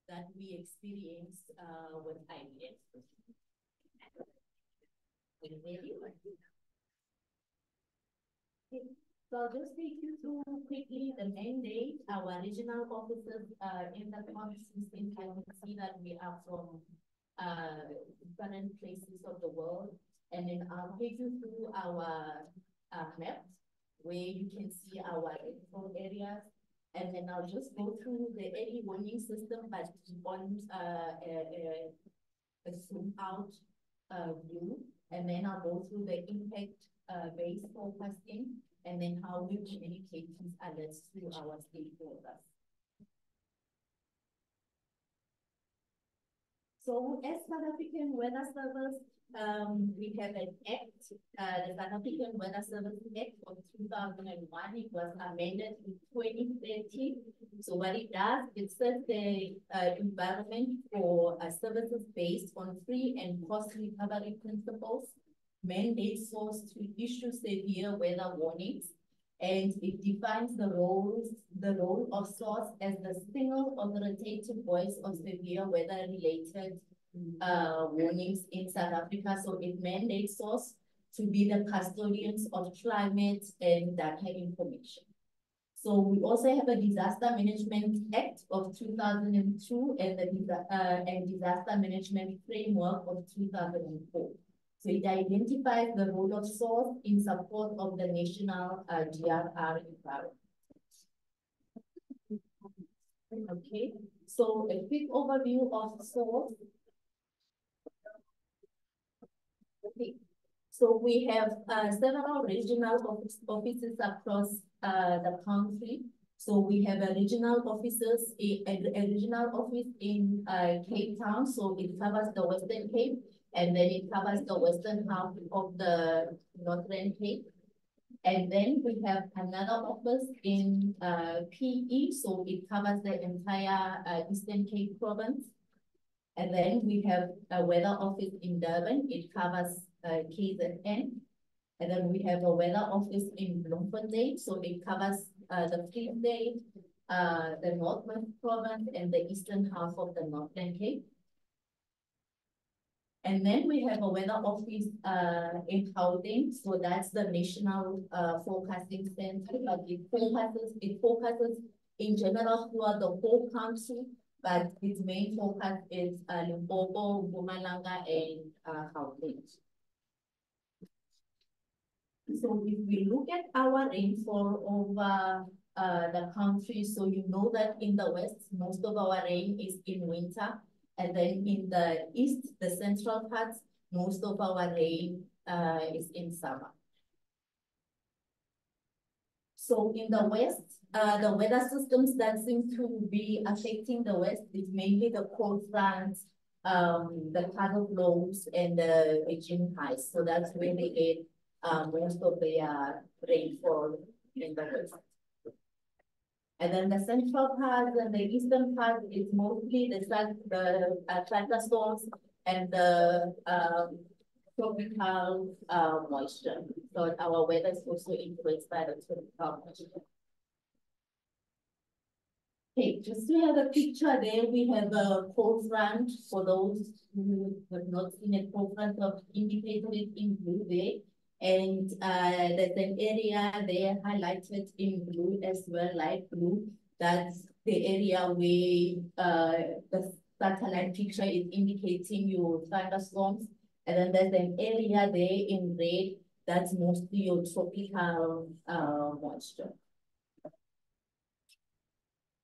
that we experience with IBS. So I'll just take you through quickly the mandate. Our regional offices in the countries, you can see that we are from different places of the world. And then I'll take you through our map where you can see our control areas. And then I'll just go through the early warning system, but on a zoom out view. And then I'll go through the impact-based forecasting, and then how we communicate these alerts to our stakeholders. So as South African Weather Service, we have an act, the South African Weather Service Act of 2001. It was amended in 2013. So what it does, it sets the environment for services based on free and cost recovery principles, mandates source to issue severe weather warnings, and it defines the role of source as the single authoritative voice of severe weather-related warnings in South Africa. So it mandates source to be the custodians of climate and data information. So we also have a Disaster Management Act of 2002 and the Disaster Management Framework of 2004. So it identifies the role of source in support of the national DRR environment. Okay, so a quick overview of source. Okay, so we have several regional offices across the country. So we have a regional offices, a regional office in Cape Town. So it covers the Western Cape, and then it covers the western half of the Northern Cape. And then we have another office in PE, so it covers the entire Eastern Cape province. And then we have a weather office in Durban, it covers KZN. And then we have a weather office in Bloemfontein, so it covers the Free State, the Northwest province, and the eastern half of the Northern Cape. And then we have a weather office in Gauteng, so that's the National Forecasting Center, but it focuses in general throughout the whole country, but its main focus is Limpopo, Mpumalanga, and Gauteng. So if we look at our rainfall over the country, so you know that in the west, most of our rain is in winter. And then in the east, the central parts, most of our rain is in summer. So in the west, the weather systems that seem to be affecting the west is mainly the cold front, the tidal flows, and the Aegean highs. So that's where they get most of their rainfall in the west. And then the central part and the eastern part is mostly the thunderstorms and the tropical moisture. So our weather is also influenced by the tropical moisture. Okay, just to have a picture there, we have a cold front. For those who have not seen a cold front, I've indicated it in blue there. And there's an area there highlighted in blue as well, light blue. That's the area where the satellite picture is indicating your thunderstorms. And then there's an area there in red that's mostly your tropical moisture.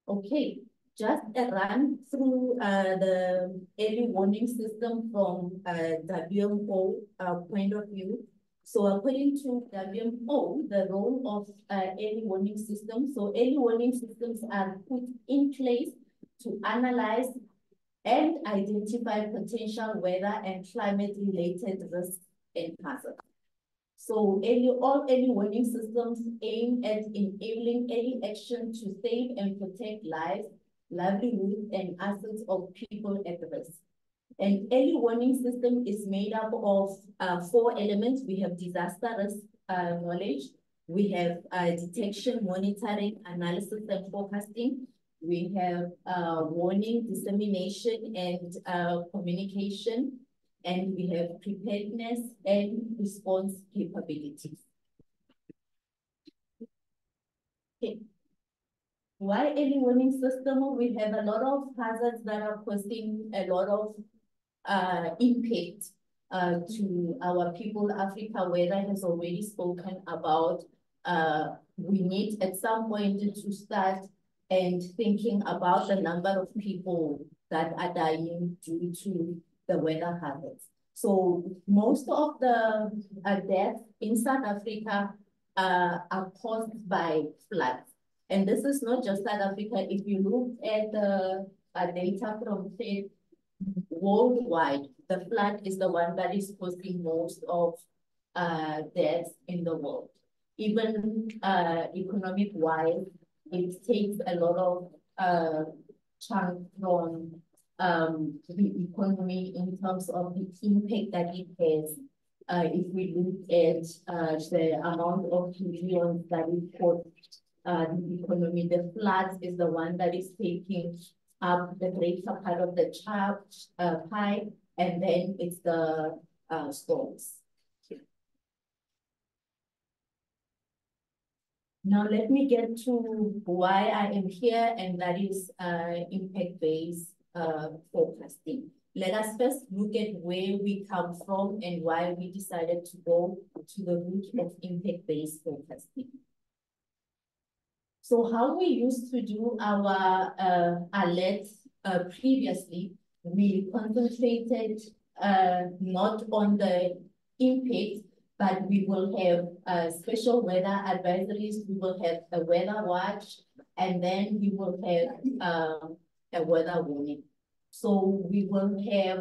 Okay, just a run through the early warning system from WMO point of view. So according to WMO, the role of early warning systems, so early warning systems are put in place to analyze and identify potential weather and climate-related risks and hazards. So all early warning systems aim at enabling early action to save and protect lives, livelihoods, and assets of people at risk. An early warning system is made up of 4 elements. We have disaster risk knowledge, we have detection, monitoring, analysis, and forecasting, We have warning, dissemination, and communication. And we have preparedness and response capabilities. Okay. Why early warning system? We have a lot of hazards that are causing a lot of impact to our people. Africa Weather has already spoken about we need at some point to start and thinking about the number of people that are dying due to the weather hazards. So most of the deaths in South Africa are caused by floods. And this is not just South Africa. If you look at the data from worldwide, the flood is the one that is causing most of deaths in the world. Even economic-wise, it takes a lot of chunk from the economy in terms of the impact that it has. If we look at the amount of trillions that it costs the economy, the floods is the one that is taking up the greater part of the pie, and then it's the storms. Now let me get to why I am here, and that is impact-based forecasting. Let us first look at where we come from and why we decided to go to the route of impact-based forecasting. So how we used to do our alerts previously, we concentrated not on the impact, but we will have special weather advisories, we will have a weather watch, and then we will have a weather warning. So we will have,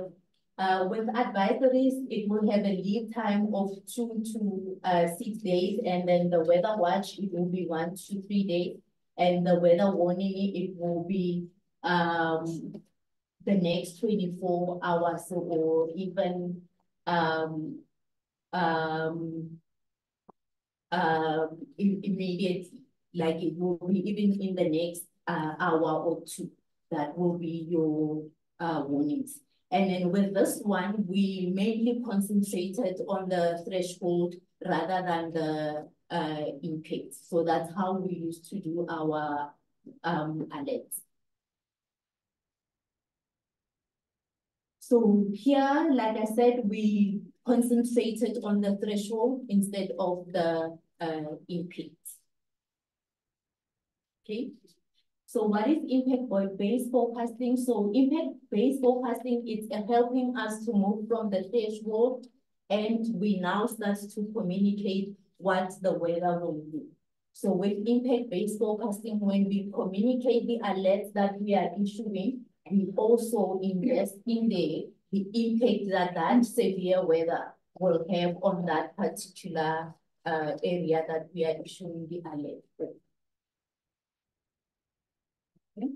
with advisories, it will have a lead time of 2 to 6 days, and then the weather watch, it will be 1 to 3 days, and the weather warning, it will be the next 24 hours or even immediately, like it will be even in the next hour or two. That will be your warnings. And then with this one, we mainly concentrated on the threshold rather than the impact. So that's how we used to do our alerts. So here, like I said, we concentrated on the threshold instead of the impact. Okay. So what is impact-based forecasting? So impact-based forecasting is helping us to move from the threshold, and we now start to communicate what the weather will do. So with impact-based forecasting, when we communicate the alerts that we are issuing, we also invest in the impact that that severe weather will have on that particular area that we are issuing the alert with. Okay.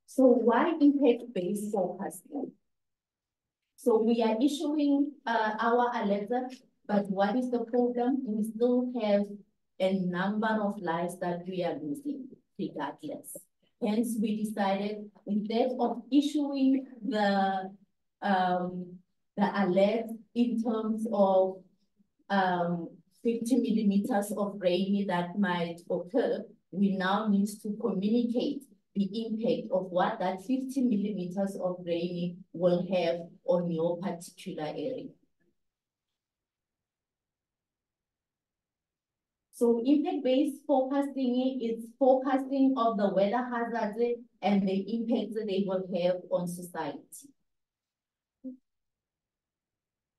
So why impact-based forecasting? So we are issuing our alerts, but what is the problem? We still have a number of lives that we are losing regardless. Hence, we decided instead of issuing the alert in terms of 50 millimeters of rain that might occur, we now need to communicate the impact of what that 50 millimeters of rain will have on your particular area. So impact-based forecasting is forecasting of the weather hazards and the impacts that they will have on society.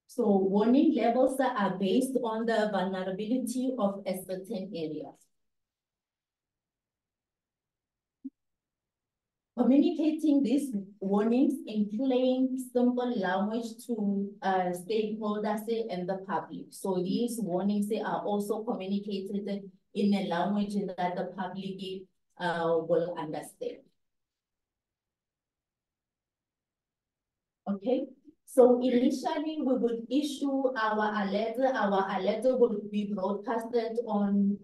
So warning levels are based on the vulnerability of a certain area. Communicating these warnings in plain, simple language to stakeholders and the public. So these warnings are also communicated in a language that the public will understand. Okay, so initially we will issue our alert. Our alert will be broadcasted on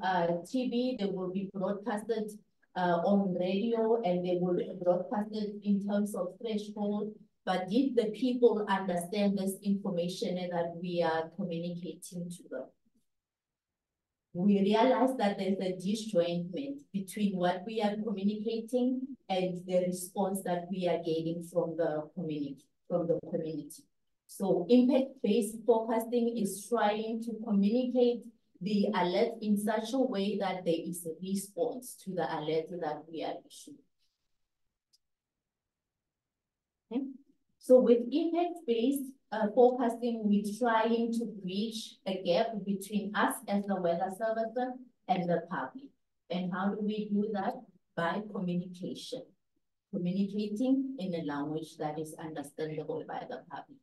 TV. They will be broadcasted on radio, and they will broadcast it in terms of threshold. But did the people understand this information that we are communicating to them? We realize that there's a disjointment between what we are communicating and the response that we are getting from the community. So impact-based forecasting is trying to communicate the alert in such a way that there is a response to the alert that we are issuing. Okay. So with impact-based forecasting, we're trying to bridge a gap between us as the weather service and the public. And how do we do that? By communication. Communicating in a language that is understandable by the public.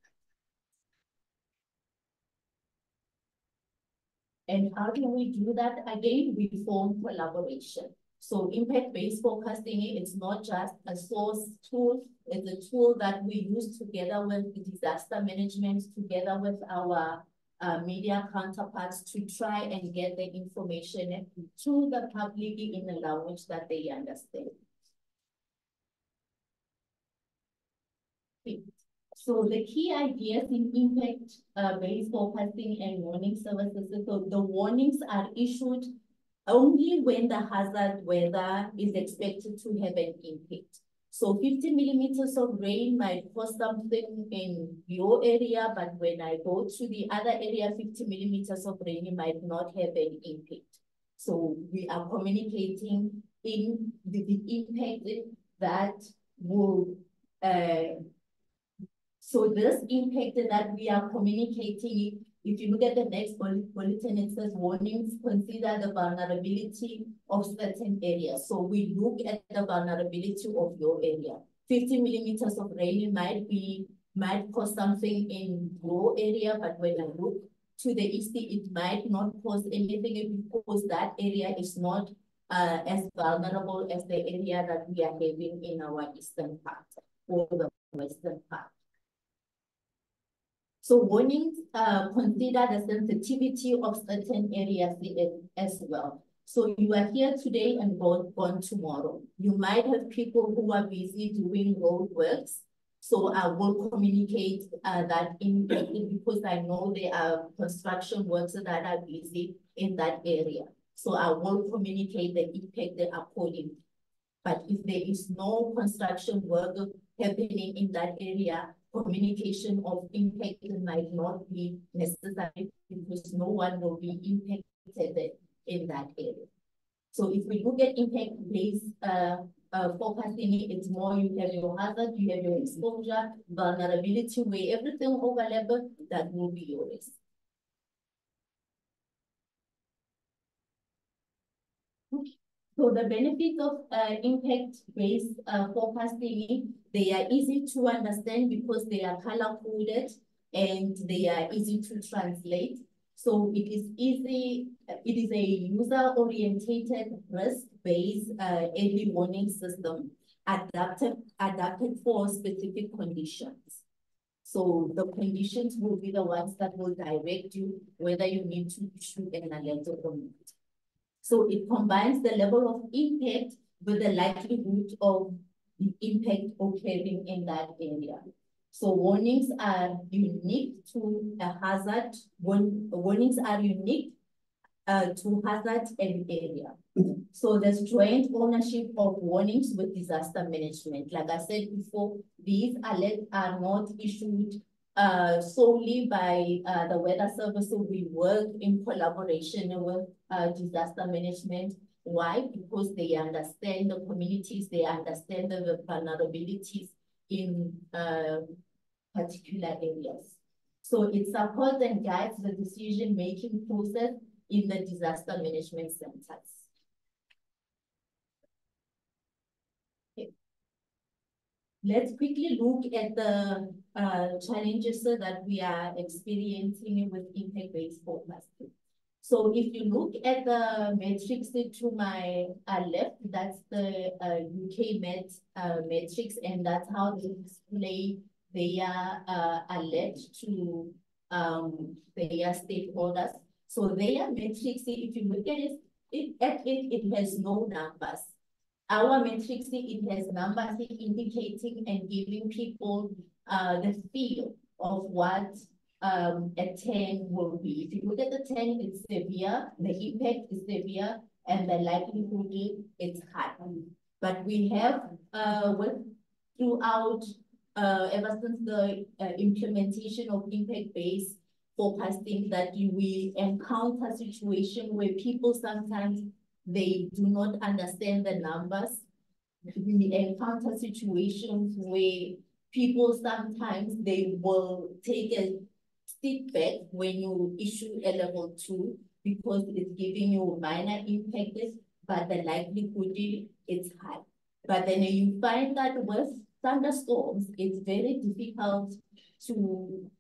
And how do we do that? Again, we form collaboration. So impact-based forecasting is not just a source tool, it's a tool that we use together with disaster management, together with our media counterparts to try and get the information to the public in a language that they understand. Okay. So the key ideas in impact-based forecasting and warning services, so the warnings are issued only when the hazard weather is expected to have an impact. So 50 millimeters of rain might cause something in your area, but when I go to the other area, 50 millimeters of rain might not have an impact. So we are communicating in the impact that will, so this impact that we are communicating, if you look at the next bulletin, it says warnings consider the vulnerability of certain areas. So we look at the vulnerability of your area. 50 millimeters of rain might cause something in your area, but when I look to the east, it might not cause anything because that area is not as vulnerable as the area that we are having in our eastern part or the western part. So warnings consider the sensitivity of certain areas as well. So you are here today and gone tomorrow. You might have people who are busy doing road works. So I will communicate that impact because I know there are construction workers that are busy in that area. So I will communicate the impact accordingly. But if there is no construction work happening in that area, communication of impact might not be necessary because no one will be impacted in that area. So if we look at impact-based forecasting, it's more you have your hazard, you have your exposure, vulnerability, where everything overlaps, that will be your risk. Okay. So the benefits of impact-based forecasting, they are easy to understand because they are color-coded and they are easy to translate. So it is easy, it is a user-oriented, risk-based early warning system adapted for specific conditions. So the conditions will be the ones that will direct you whether you need to issue an alert or not. So it combines the level of impact with the likelihood of the impact occurring in that area. So warnings are unique to a hazard. Warnings are unique to hazard and area. So there's joint ownership of warnings with disaster management. Like I said before, these alerts are not issued solely by the weather service. So we work in collaboration with disaster management. Why? Because they understand the communities, they understand the vulnerabilities in particular areas. So it supports and guides the decision-making process in the disaster management centers. Okay. Let's quickly look at the challenges that we are experiencing with impact-based forecasting. So if you look at the matrix to my left, that's the UK Met matrix, and that's how they display their alert to their stakeholders. So their matrix, if you look at it, it has no numbers. our matrix, it has numbers indicating and giving people the feel of what a 10 will be. If you look at the 10, it's severe, the impact is severe, and the likelihood is high. But we have throughout ever since the implementation of impact-based forecasting that we encounter situations where people sometimes they do not understand the numbers. We encounter situations where people sometimes they will take a step back when you issue a level 2 because it's giving you minor impact, but the likelihood is high. But then you find that with thunderstorms, it's very difficult to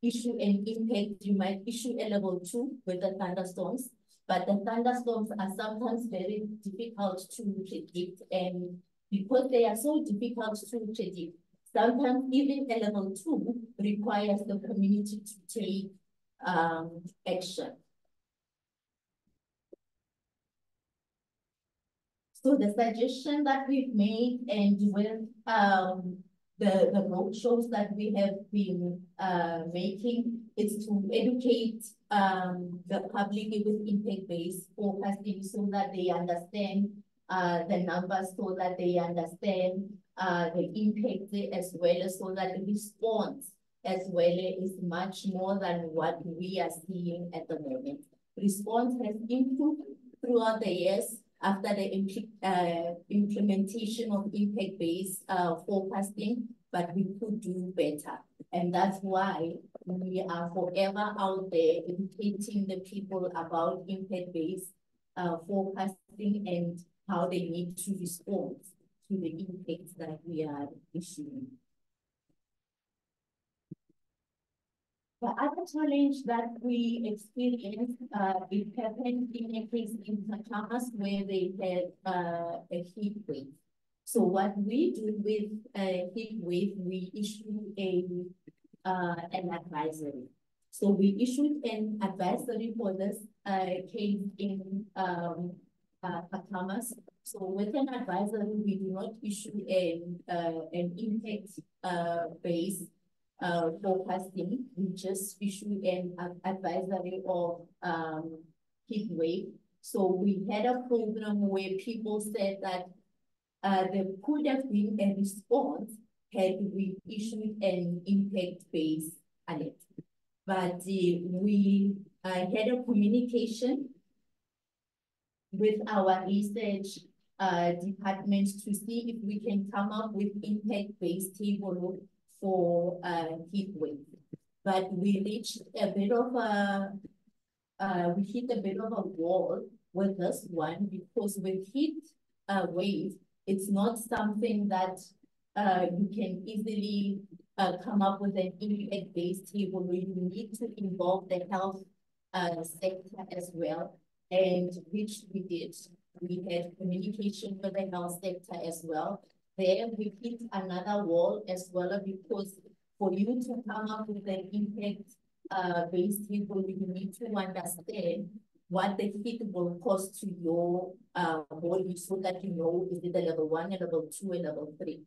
issue an impact. You might issue a level 2 with the thunderstorms, but the thunderstorms are sometimes very difficult to predict. And because they are so difficult to predict, sometimes even a level 2 requires the community to take action. So the suggestion that we've made and with the roadshows that we have been making is to educate the public with impact-based forecasting so that they understand the numbers, so that they understand the impact as well, so that the response as well is much more than what we are seeing at the moment. Response has improved throughout the years after the implementation of impact-based forecasting, but we could do better. And that's why we are forever out there educating the people about impact-based forecasting and how they need to respond to the impacts that we are issuing. The other challenge that we experienced, it happened in a case in Phakula where they had a heat wave. So what we do with a heat wave, we issue an advisory. So we issued an advisory for this case in Phakula. So with an advisory, we do not issue an impact-based forecasting. We just issue an advisory of heat wave. So we had a program where people said that there could have been a response had we issued an impact-based alert. But we had a communication with our research department to see if we can come up with impact-based table for heat wave. But we reached a bit of we hit a bit of a wall with this one because with heat wave, it's not something that you can easily come up with an impact-based table where you need to involve the health sector as well, and which we did. We had communication with the health sector as well. There we hit another wall as well because for you to come up with an impact-based table, you need to understand what the hit will cost to your body so that you know is it a level 1, a level 2, a level 3.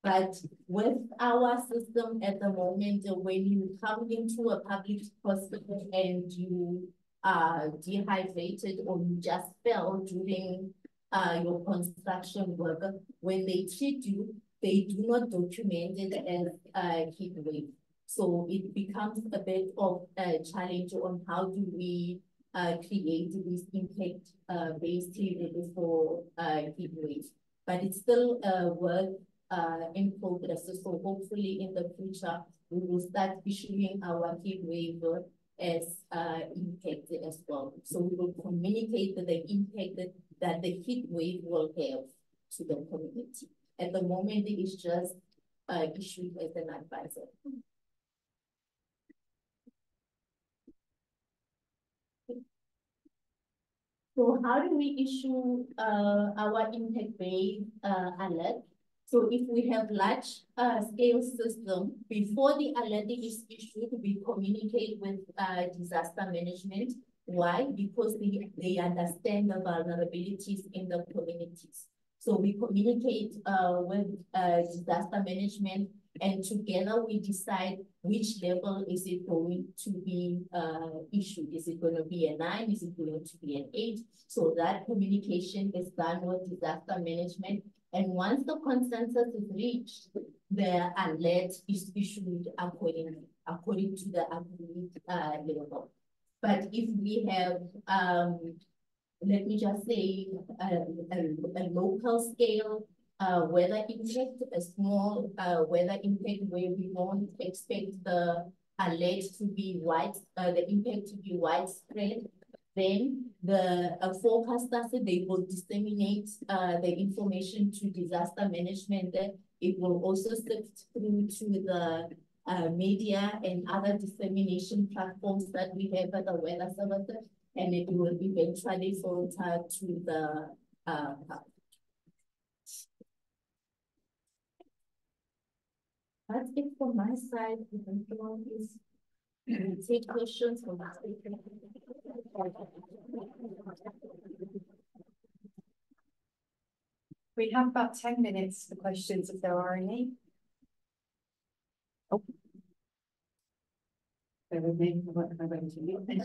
But with our system at the moment, when you come into a public hospital and you are dehydrated or you just fell during your construction work, when they treat you, they do not document it as heat wave. So it becomes a bit of a challenge on how do we create these impact-based tables for heat wave. But it's still work in progress. So hopefully in the future, we will start issuing our heat wave as impact as well. So we will communicate the impact that the heat wave will have to the community. At the moment, it is just issued as an advisor. So how do we issue our impact-based alert? So if we have large scale system, before the alert is issued, we communicate with disaster management Why? Because they understand the vulnerabilities in the communities. So we communicate with disaster management, and together we decide which level is it going to be issued. Is it going to be a 9? Is it going to be an 8? So that communication is done with disaster management. And once the consensus is reached, the alert is issued according to the agreed level. But if we have, let me just say, a local scale weather impact, a small weather impact where we don't expect the alert to be the impact to be widespread, then the forecasters, they will disseminate the information to disaster management. It will also sift through to the media and other dissemination platforms that we have at the weather services, and it will eventually filter to the That's it from my side. If anyone is take questions from that. We have about 10 minutes for questions if there are any. Oh. Bear with me, I won't go to you. This is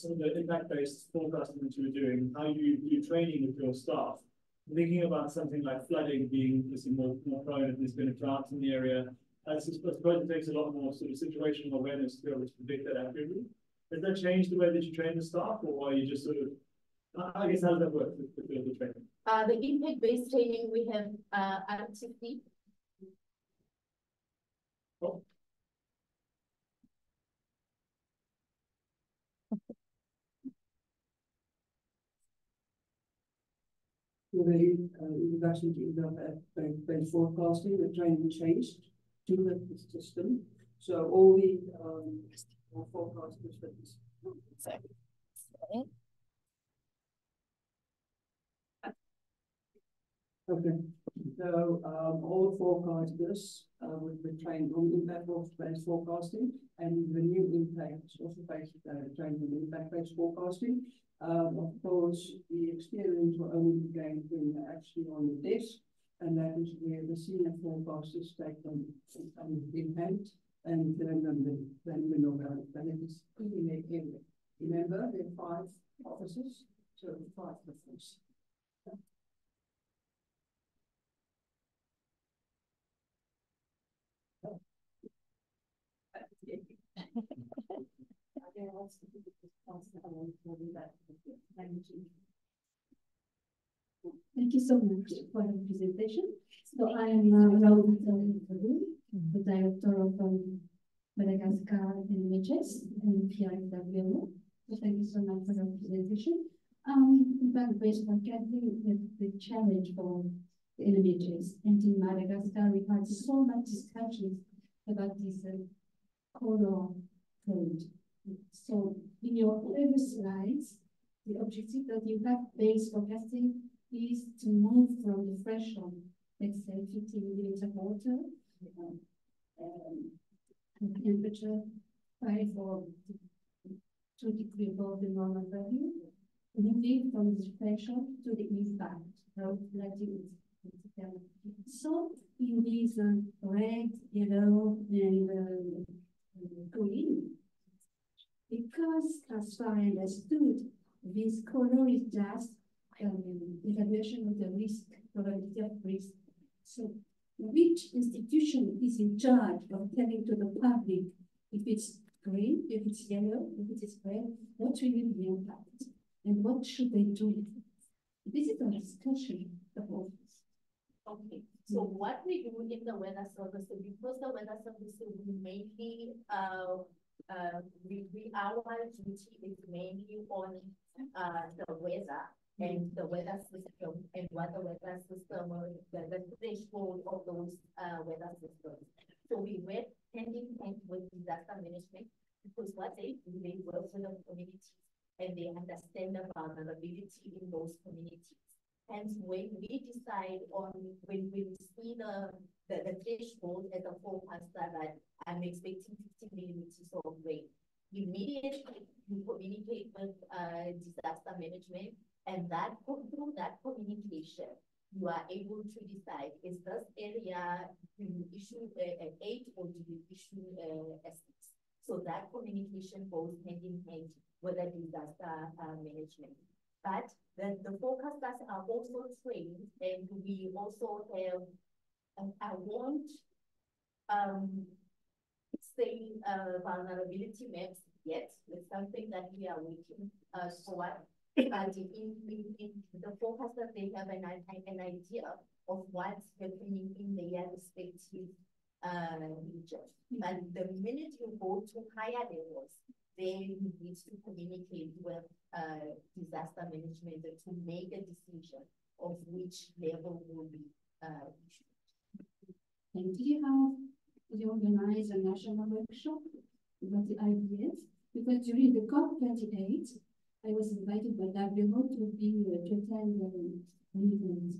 some of the impact-based forecasting that you were doing, how you training with your staff, thinking about something like flooding being more prone if there's been a drought in the area. I suppose it takes a lot more sort of situational awareness to be able to predict that accurately. Has that changed the way that you train the staff, or are you just sort of, I guess, how does that work with the training? The impact-based training, we have RTP. Oh. In relation to impact-based forecasting, the training changed to the system. So all the forecasters that is. Okay. So all the forecasters will be trained on impact-based forecasting, and the new impact is also based trained on impact-based forecasting. Of course, the experience will only be gained when you're actually on the desk, and that is where the senior forecasters take on impact, and then we know that it is in their area. Remember, there are 5 officers, so 5 difference. Thank you so much for the presentation. So I am the director of Madagascar NHS and PIWO. So thank you so much for the presentation. Impact-based forecasting is the challenge for the NHS. And in Madagascar, we had so much discussions about this color code. So in your previous slides, the objective that you have based forecasting is to move from the threshold, let's say 50 milliliters of water, and temperature 5 or 2 degrees above the normal value, moving from the threshold to the impact, letting it. So in these red, yellow, and green, because as far as I understood, this color is just evaluation of the risk, probability of risk. So which institution is in charge of telling to the public if it's green, if it's yellow, if it's red, what will be the impact, and what should they do? This is a discussion of all this. Okay, so what we do in the weather service, because the weather service we mainly our duty is mainly on the weather and the weather system and what the weather system, the threshold of those weather systems. So we work hand in hand with disaster management, because what they do, they work with the communities and they understand the vulnerability in those communities. Hence, when we decide on, when we see the threshold as a forecaster that I'm expecting 50 millimeters of rain, immediately you communicate with disaster management, and that through that communication, you are able to decide, is this area, do you issue an 8 or do you issue a 6? So that communication goes hand in hand with the disaster management. But the forecasters are also trained, and we also have, I won't say vulnerability maps yet. It's something that we are working toward. But in the forecasters, they have an idea of what's happening in their respective region. And the minute you go to higher levels, then you need to communicate with disaster management to make a decision of which level will be issued. And do you organize a national workshop about the ideas? Because during the COP28, I was invited by WMO to attend an event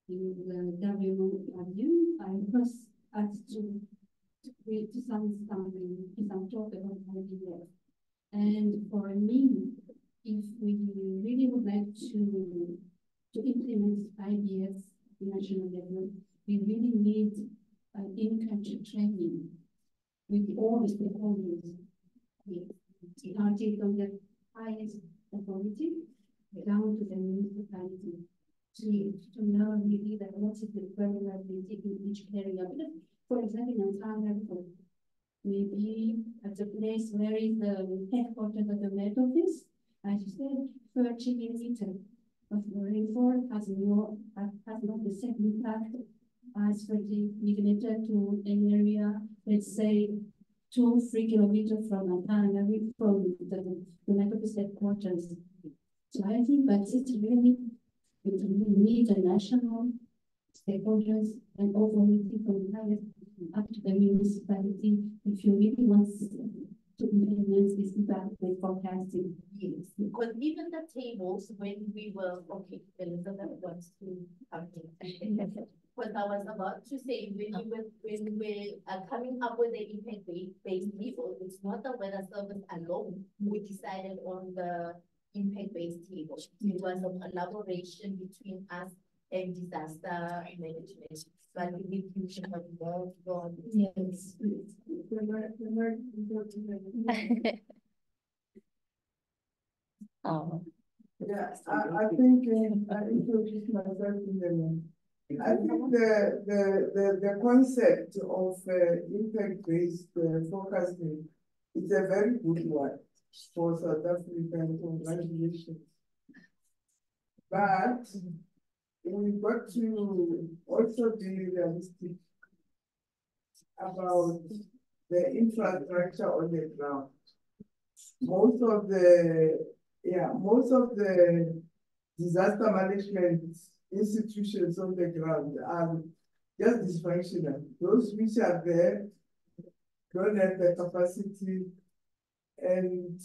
in the WMO pavilion. I was asked to some talk about ideas. And for me, if we really would like to implement ideas at national level, we really need an in-country training with all the stakeholders. Starting from the highest authority down to the municipality to know really that what is the vulnerability in each area. Because, for example, in Tanzania, maybe at the place where is the headquarters of the Met Office, as you said, 30 millimeters of rainfall has not the same impact as 30 millimeters to an area, let's say 2-3 kilometers from Antananarivo, from the Met Office headquarters. So I think that it really needs a national stakeholders and authority from the highest up to the municipality if you really want to implement this impact-based forecasting. Yes, because even the tables, when we were, okay, Elizabeth wants to come in. Because I was about to say, when we are coming up with the impact-based table, it's not the weather service alone who decided on the impact-based table. It was a collaboration between us and disaster management. So I believe you should have more on. Yes. Oh. Yeah, I think I introduced myself in the I think the concept of impact-based forecasting is a very good one for South African congratulations. But we've got to also be realistic about the infrastructure on the ground. Most of the disaster management institutions on the ground are just dysfunctional. Those which are there don't have the capacity. And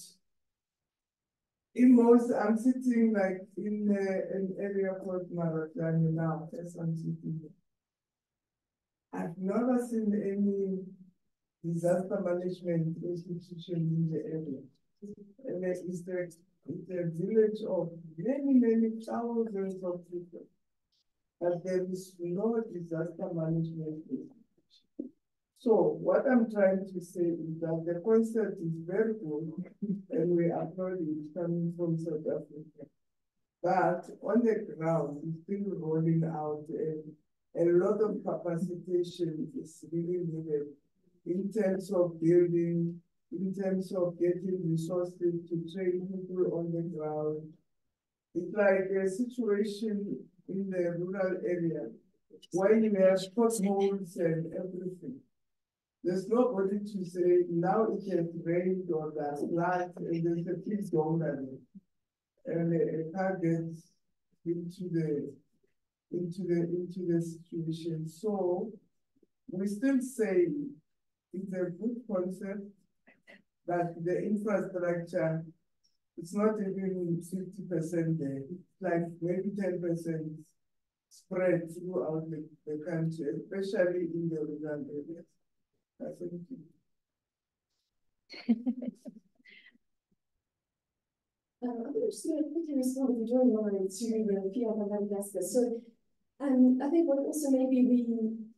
in most, I'm sitting like in an area called Maratani now, as I'm sitting there. I've never seen any disaster management institution in the area. And it's a village of many thousands of people. But there is no disaster management institution. So what I'm trying to say is that the concept is very good and we applaud it coming from South Africa. But on the ground, it's still rolling out and a lot of capacitation is really needed in terms of building, in terms of getting resources to train people on the ground. It's like a situation in the rural area where you have potholes and everything. There's nobody to say, now it has rained or there's flood and there's a big donor and a car gets into the situation. So we still say it's a good concept, but the infrastructure it's not even 50% there, like maybe 10% spread throughout the country, especially in the rural areas. That's everything. I'm just going to quickly respond, if you don't mind, to the PR of Madagascar. So, I think what also maybe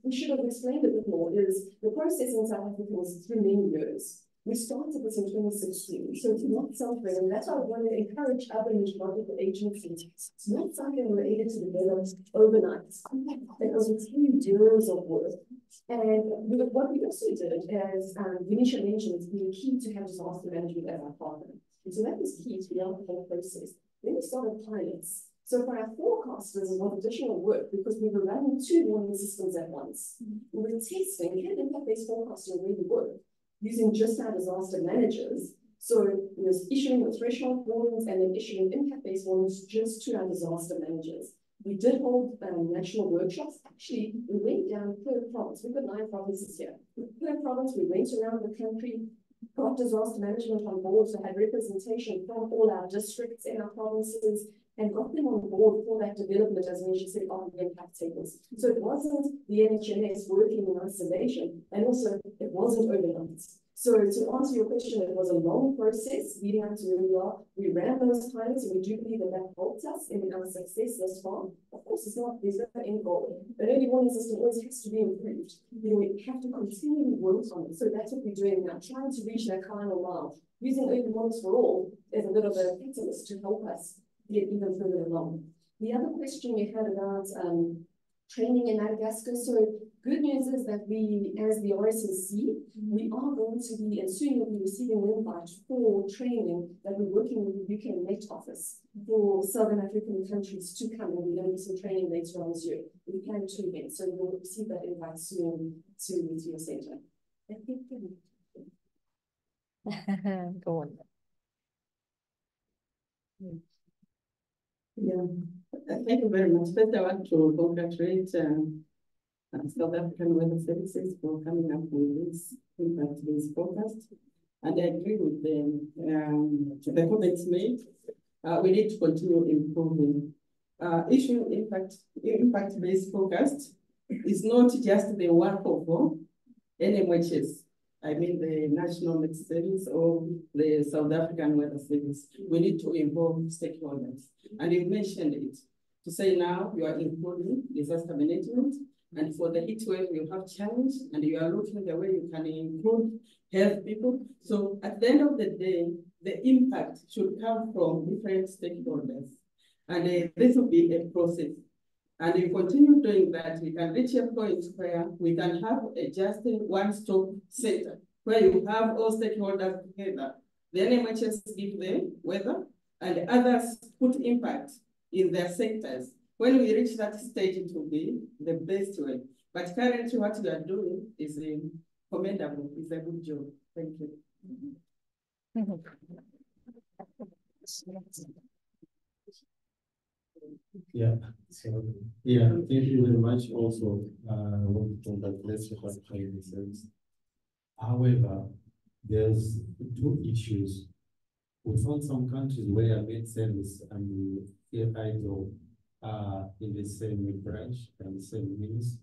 we should have explained a bit more is the process in South Africa was through many years. We started this in 2016, so it's not something, and that's why I want to encourage other meteorological agencies. It's not something we're able to develop overnight. It was 3 years of work. And what we also did, as Vanetia mentioned, being key to have disaster management as our partner. And so that was key to the whole process. Then we started pilots. So for our forecasters, it was additional work because we were running 2 warning systems at once. We were testing, can impact-based forecasting really work using just our disaster managers. So it was issuing the threshold warnings and then issuing impact-based warnings just to our disaster managers. We did hold national workshops. Actually, we went down per province. We've got 9 provinces here. Per province, we went around the country, got disaster management on board, so had representation from all our districts in our provinces, and got them on board for that development, as Nisha said, of the impact tables. So it wasn't the NHMS working in isolation, and also it wasn't overnight. So to answer your question, it was a long process leading up to where we are. We ran those pilots, and we do believe that that helped us in our success thus far. Of course, there's no end goal. An early warning system always has to be improved. We have to continually work on it. So that's what we're doing now, trying to reach that final mile. Using early warnings for all is a bit of a catalyst to help us get even further along. The other question you had about training in Madagascar. So good news is that we, as the RSNC, we are going to be, and soon you'll be receiving an invite for training that we're working with the UK Met Office for Southern African countries to come, and we're going to do some training later on this year. We plan 2 events, so you'll receive that invite soon to your centre. Go on. Yeah, thank you very much. First, I want to congratulate South African Weather Services for coming up with this impact-based forecast. And I agree with the comments made. We need to continue improving. Issuing impact-based forecast is not just the work of NMHS. I mean the National Met Service or the South African Weather Service. We need to involve stakeholders. And you mentioned it, to say now you are including disaster management, and for the heat wave you have challenge, and you are looking the way you can include health people. So at the end of the day, the impact should come from different stakeholders. And this will be a process. And if we continue doing that, we can reach a point where we can have a just one-stop center, where you have all stakeholders together. The NMHS give the weather, and others put impact in their sectors. When we reach that stage, it will be the best way. But currently, what we are doing is commendable. It's a good job. Thank you. Yeah, so yeah, thank you very much. Also, want to congratulate you for the service. However, there's 2 issues. We found some countries where med service and the IDO are in the same branch and the same means,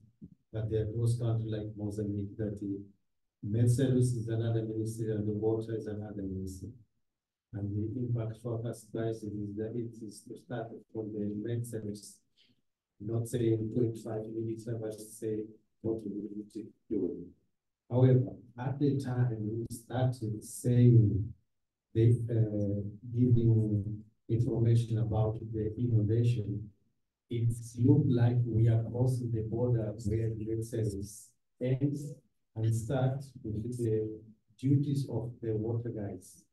but there are those countries like Mozambique that the med service is another ministry and the water is another ministry. And the impact forecast price is that it is to start from the med service, not saying 25 minutes, but say what we need to do. However, at the time we started saying they giving information about the innovation, it looked like we are crossing the border where the med service ends and start with the duties of the water guys.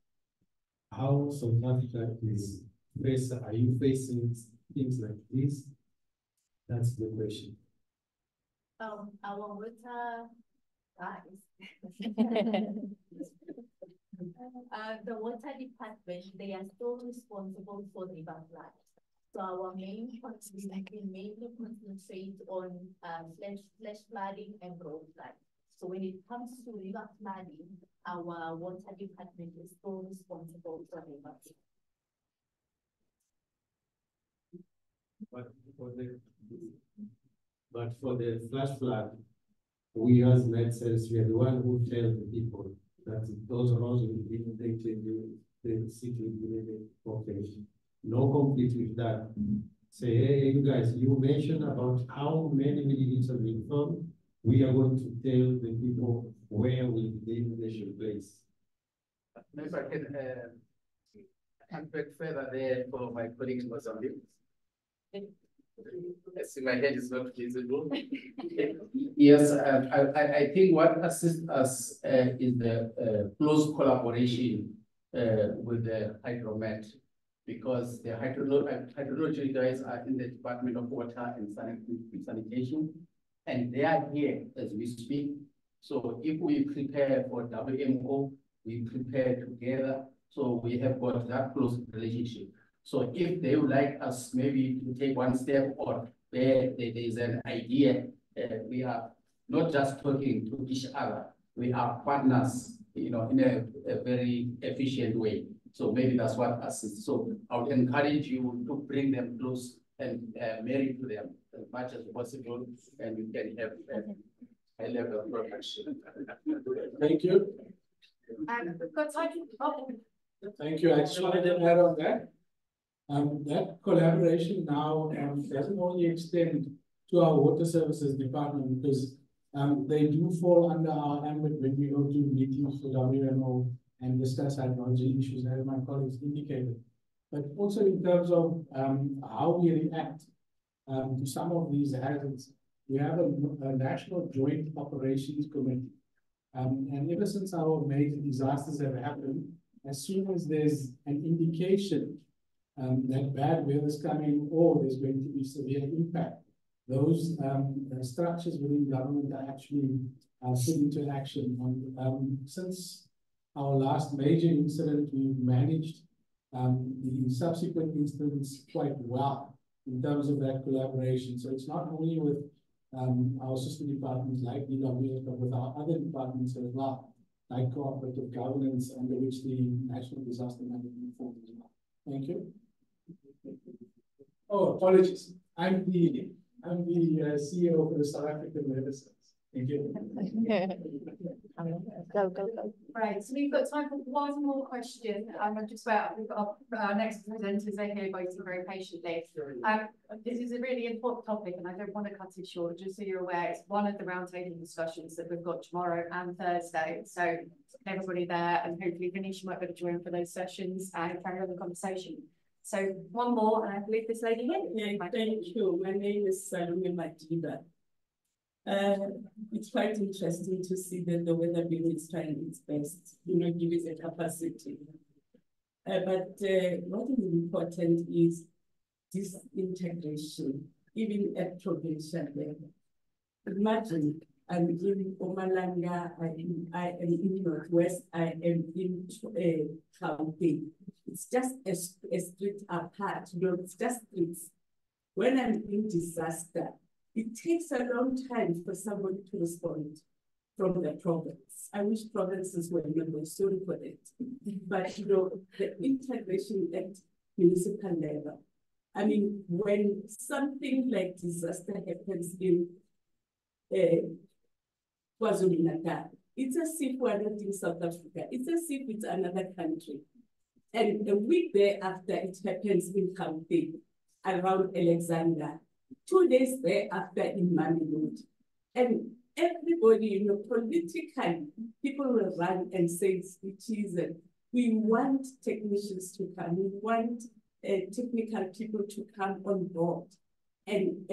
How South Africa is facing? Are you facing things like this? That's the question. Our water guys. The water department, they are still responsible for river flood. So our main mainly concentrate on flash flooding and road flood. So when it comes to river flooding, our water department is still responsible for river flood. But for the flash flood, we as NetSense, we are the one who tell the people that those roads will be inundated, the city will be inundated. Okay, no conflict with that. Say, hey, you guys, you mentioned about how many milliliters will come. We are going to tell the people where will the inundation place. Maybe I can unpack further there for my colleagues in Mozambique. I see my head is not visible. Yes, I think what assists us is the close collaboration with the hydromet, because the hydrology guys are in the Department of Water and Sanitation, and they are here as we speak. So if we prepare for WMO, we prepare together. So we have got that close relationship. So if they would like us maybe to take one step, or where there is an idea, we are not just talking to each other, we are partners, you know, in a very efficient way. So maybe that's what assists. So I would encourage you to bring them close and marry to them as much as possible, and you can have a high level of production. Thank you. We've got time for Thank you. I just wanted to add on that. That collaboration now doesn't only extend to our water services department, because they do fall under our ambit when we go to meetings for WMO and discuss hydrology issues, as my colleagues indicated. But also in terms of how we react to some of these hazards, we have a national joint operations committee. And ever since our major disasters have happened, as soon as there's an indication that bad weather is coming or there's going to be severe impact, those structures within government are actually put into action. Since our last major incident, we've managed the subsequent incidents quite well in terms of that collaboration. So it's not only with our sister departments like DWS, but with our other departments as well, like cooperative governance, under which the National Disaster Management Fund as well. Thank you. Oh, apologies. I'm the CEO for the South African Weather Service. Thank you. Go. Right, so we've got time for one more question. Just about, we've got our next presenters are here waiting very patiently. This is a really important topic, and I don't want to cut it short. Just so you're aware, it's one of the roundtable discussions that we've got tomorrow and Thursday. So everybody there, and hopefully Vanetia might be able to join for those sessions and carry on the conversation. So one more, and I believe this lady here. Yeah, thank you. My name is Salome Madiba. It's quite interesting to see that the Weather Bureau is trying its best, you know, give it a capacity. But what is important is this integration, even at provincial level. Imagine I'm in Omalanga, I am in Northwest, I am in Gauteng. It's just a street apart, you know, it's just streets. When I'm in disaster, it takes a long time for somebody to respond from the province. I wish provinces were not sorry for it. But you know, the integration at municipal level. I mean, when something like disaster happens in KwaZulu-Natal, it's as if we're not in South Africa. It's as if it's another country. And a week thereafter, it happens in Gauteng, around Alexander. 2 days thereafter in Mamelodi. And everybody, you know, politically, people will run and say, we want technicians to come, we want technical people to come on board and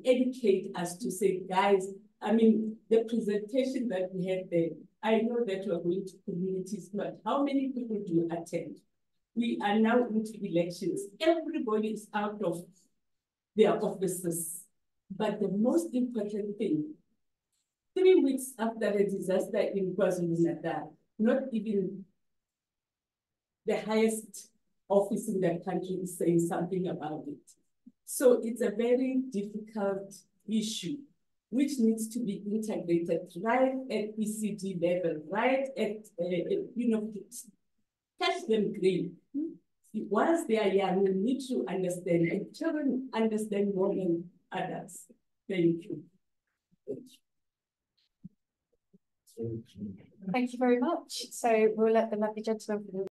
educate us to say, guys, I mean, the presentation that we had there, I know that we're going to communities, but how many people do attend? We are now into elections. Everybody is out of their offices. But the most important thing, 3 weeks after the disaster in KwaZulu-Natal, not even the highest office in the country is saying something about it. So it's a very difficult issue, which needs to be integrated right at ECD level, right at, you know, catch them green. Once they are young, we need to understand, and children understand more than adults. Thank you. Thank you very much. So we'll let the lovely gentleman from the